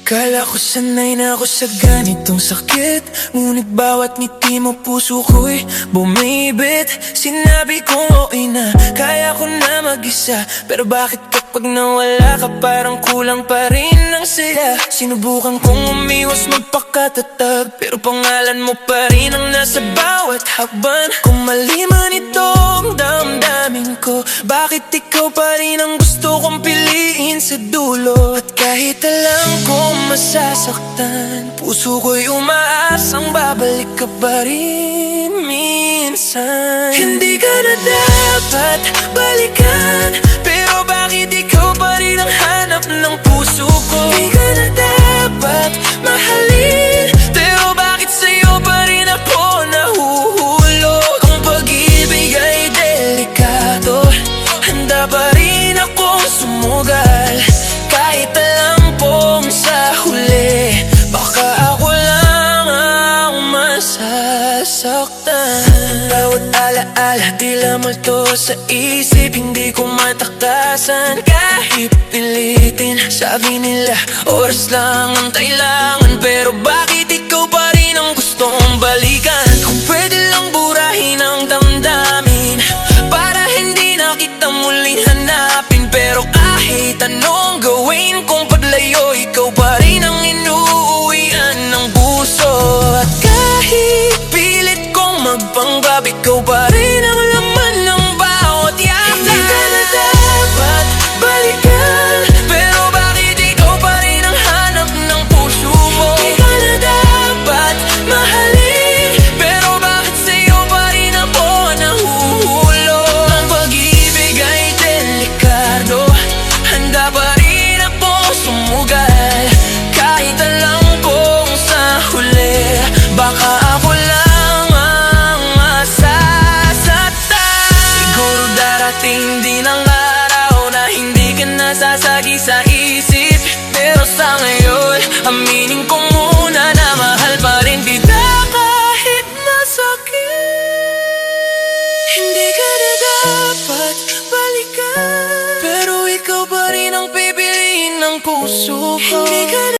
Akala ko sanay na ako sa ganitong sakit, ngunit bawat ngiti mo puso ko'y bumibit. Sinabi ko okay na, kaya ko na mag-isa, pero bakit kapag nawala ka parang kulang pa rin ang saya? Sinubukan kong umiwas magpakatatag, pero pangalan mo pa rin ang nasa bawat hakban. Kung mali man itong damdamin ko, bakit ikaw pa rin ang gusto kong piliin sa dulo? At kahit alam ko masasaktan, puso ko'y umaasang babalik ka pa rin minsan. Hindi ka na dapat balikan, pero bakit ikaw pa rin ang hanap ng puso ko? Hindi ka na dapat mahalin, pero bakit sa'yo pa rin ako nahuhulog? Ang pag-ibig ay delikado, handa pa rin akong sumugal, kahit alam pong sa huli baka ako lang ang masasaktan. Bawat alaala di lamang to sa isip, hindi ko matakasan kahit pilitin. Sabi nila oras lang ang kailangan, pero bakit ikaw pa rin ang gustong balikan? Kung pwede lang burahin ang damdamin para hindi na kita muling hanapin, pero kahit anong gawin kong paglayo, ikaw pa rin ang inuuwian ng puso. At kahit pilit kong magpanggap, ikaw pa rin ang laman ng bawat yata. Hindi ka na dapat balikan, pero bakit ikaw pa rin ang hanap ng puso mo? Hindi ka na dapat mahalin, pero bakit sa'yo pa rin ako nahuhulog? Ang pag-ibig ay delikado, handa pa rin ako sumugal, kahit alam kong sa huli baka ako lang ang masasaktan. Siguro darating din ang araw na hindi ka nasasagi sa isip, pero sa ngayon aminin ko muna na mahal pa rin kita kahit nasakit. Hindi ka na dapat balikan, pero ikaw pa rin ang pipiliin ng puso ko. Hindi ka